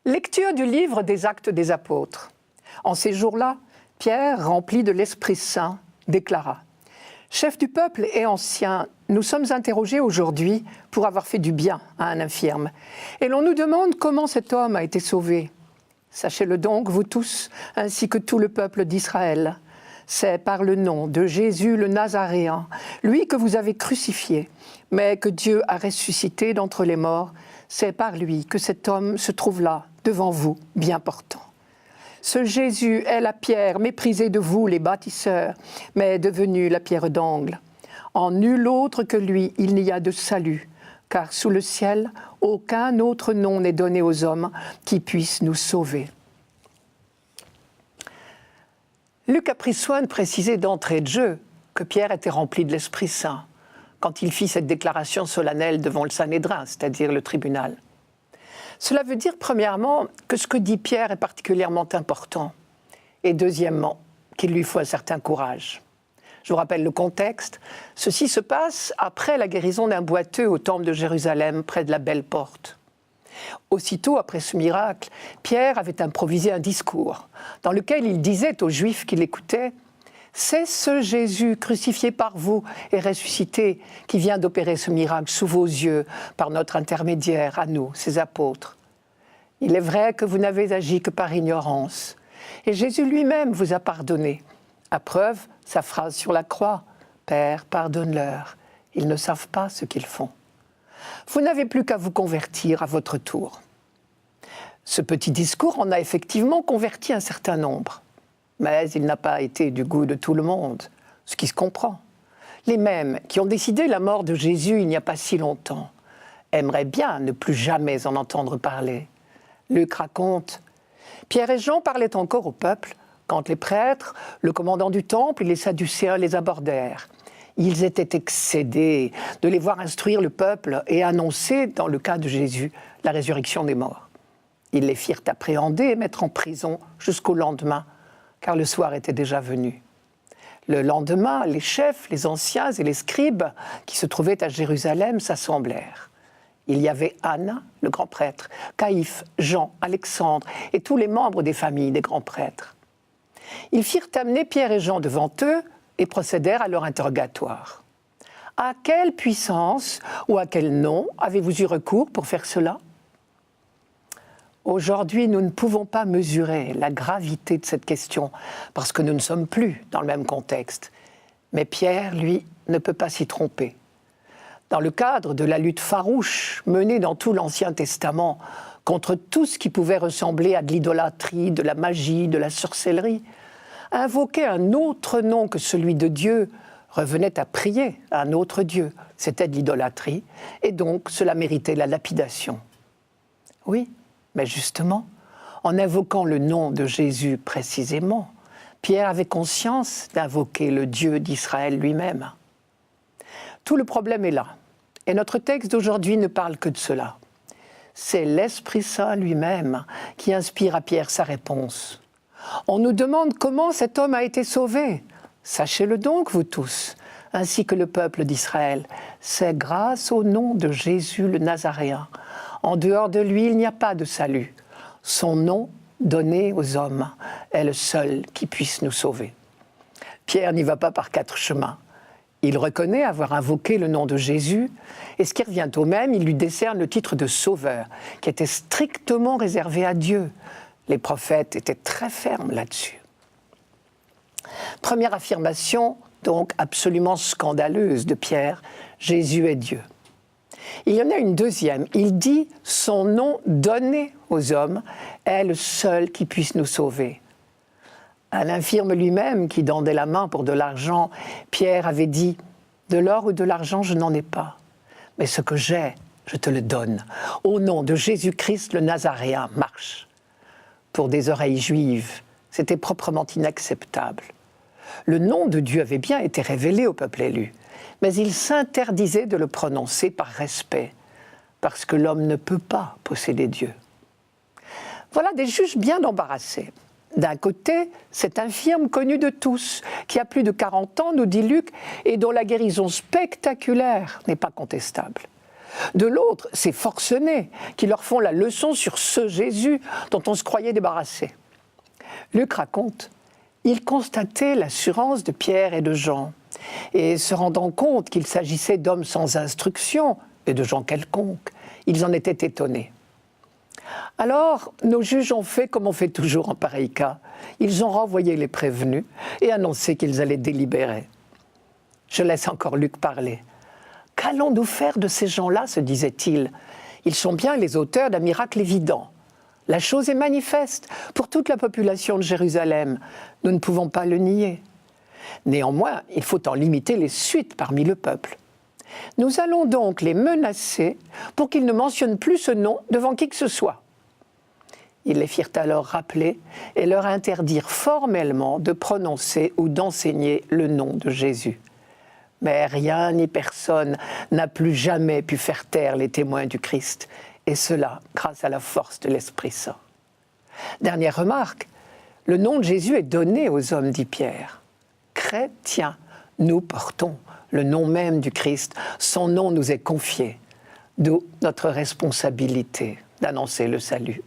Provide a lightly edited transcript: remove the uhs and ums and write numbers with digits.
Lecture du livre des Actes des Apôtres. En ces jours-là, Pierre, rempli de l'Esprit Saint, déclara : « Chef du peuple et ancien, nous sommes interrogés aujourd'hui pour avoir fait du bien à un infirme. Et l'on nous demande comment cet homme a été sauvé. Sachez-le donc, vous tous, ainsi que tout le peuple d'Israël. C'est par le nom de Jésus le Nazaréen, lui que vous avez crucifié, mais que Dieu a ressuscité d'entre les morts. C'est par lui que cet homme se trouve là, devant vous, bien portant. Ce Jésus est la pierre méprisée de vous, les bâtisseurs, mais est devenue la pierre d'angle. En nul autre que lui, il n'y a de salut, car sous le ciel, aucun autre nom n'est donné aux hommes qui puisse nous sauver. » Luc a pris soin de préciser d'entrée de jeu que Pierre était rempli de l'Esprit Saint quand il fit cette déclaration solennelle devant le Sanhédrin, c'est-à-dire le tribunal. Cela veut dire, premièrement, que ce que dit Pierre est particulièrement important, et deuxièmement, qu'il lui faut un certain courage. Je vous rappelle le contexte. Ceci se passe après la guérison d'un boiteux au temple de Jérusalem, près de la Belle Porte. Aussitôt après ce miracle, Pierre avait improvisé un discours dans lequel il disait aux Juifs qui l'écoutaient : « C'est ce Jésus crucifié par vous et ressuscité qui vient d'opérer ce miracle sous vos yeux par notre intermédiaire, à nous, ses apôtres. Il est vrai que vous n'avez agi que par ignorance, et Jésus lui-même vous a pardonné. À preuve, sa phrase sur la croix : « Père, pardonne-leur, ils ne savent pas ce qu'ils font. » Vous n'avez plus qu'à vous convertir à votre tour. Ce petit discours en a effectivement converti un certain nombre. Mais il n'a pas été du goût de tout le monde, ce qui se comprend. Les mêmes qui ont décidé la mort de Jésus il n'y a pas si longtemps aimeraient bien ne plus jamais en entendre parler. Luc raconte : « Pierre et Jean parlaient encore au peuple quand les prêtres, le commandant du temple et les Sadducéens les abordèrent. Ils étaient excédés de les voir instruire le peuple et annoncer, dans le cas de Jésus, la résurrection des morts. Ils les firent appréhender et mettre en prison jusqu'au lendemain, car le soir était déjà venu. Le lendemain, les chefs, les anciens et les scribes qui se trouvaient à Jérusalem s'assemblèrent. Il y avait Anne, le grand prêtre, Caïphe, Jean, Alexandre et tous les membres des familles des grands prêtres. Ils firent amener Pierre et Jean devant eux et procédèrent à leur interrogatoire. « À quelle puissance ou à quel nom avez-vous eu recours pour faire cela ?» Aujourd'hui, nous ne pouvons pas mesurer la gravité de cette question parce que nous ne sommes plus dans le même contexte. Mais Pierre, lui, ne peut pas s'y tromper. Dans le cadre de la lutte farouche menée dans tout l'Ancien Testament contre tout ce qui pouvait ressembler à de l'idolâtrie, de la magie, de la sorcellerie, invoquer un autre nom que celui de Dieu revenait à prier à un autre Dieu. C'était de l'idolâtrie et donc cela méritait la lapidation. Oui, mais justement, en invoquant le nom de Jésus précisément, Pierre avait conscience d'invoquer le Dieu d'Israël lui-même. Tout le problème est là, et notre texte d'aujourd'hui ne parle que de cela. C'est l'Esprit Saint lui-même qui inspire à Pierre sa réponse. On nous demande comment cet homme a été sauvé. Sachez-le donc, vous tous, ainsi que le peuple d'Israël. C'est grâce au nom de Jésus le Nazaréen. En dehors de lui, il n'y a pas de salut. Son nom, donné aux hommes, est le seul qui puisse nous sauver. Pierre n'y va pas par quatre chemins. Il reconnaît avoir invoqué le nom de Jésus, et ce qui revient au même, il lui décerne le titre de sauveur, qui était strictement réservé à Dieu. Les prophètes étaient très fermes là-dessus. Première affirmation, donc absolument scandaleuse de Pierre, Jésus est Dieu. Il y en a une deuxième, il dit « son nom donné aux hommes est le seul qui puisse nous sauver ». À l'infirme lui-même qui tendait la main pour de l'argent, Pierre avait dit « de l'or ou de l'argent, je n'en ai pas, mais ce que j'ai, je te le donne. Au nom de Jésus-Christ, le Nazaréen, marche ». Pour des oreilles juives, c'était proprement inacceptable. Le nom de Dieu avait bien été révélé au peuple élu, mais il s'interdisait de le prononcer par respect, parce que l'homme ne peut pas posséder Dieu. Voilà des juges bien embarrassés. D'un côté, cet infirme connu de tous, qui a plus de 40 ans, nous dit Luc, et dont la guérison spectaculaire n'est pas contestable. De l'autre, ces forcenés qui leur font la leçon sur ce Jésus dont on se croyait débarrassé. Luc raconte, ils constataient l'assurance de Pierre et de Jean, et se rendant compte qu'il s'agissait d'hommes sans instruction et de gens quelconques, ils en étaient étonnés. Alors, nos juges ont fait comme on fait toujours en pareil cas. Ils ont renvoyé les prévenus et annoncé qu'ils allaient délibérer. Je laisse encore Luc parler. « Qu'allons-nous faire de ces gens-là » se disait-il. « Ils sont bien les auteurs d'un miracle évident. La chose est manifeste pour toute la population de Jérusalem. Nous ne pouvons pas le nier. Néanmoins, il faut en limiter les suites parmi le peuple. Nous allons donc les menacer pour qu'ils ne mentionnent plus ce nom devant qui que ce soit. » Ils les firent alors rappeler et leur interdirent formellement de prononcer ou d'enseigner le nom de Jésus. Mais rien ni personne n'a plus jamais pu faire taire les témoins du Christ, et cela grâce à la force de l'Esprit Saint. Dernière remarque, le nom de Jésus est donné aux hommes, dit Pierre. Chrétiens, nous portons le nom même du Christ, son nom nous est confié, d'où notre responsabilité d'annoncer le salut.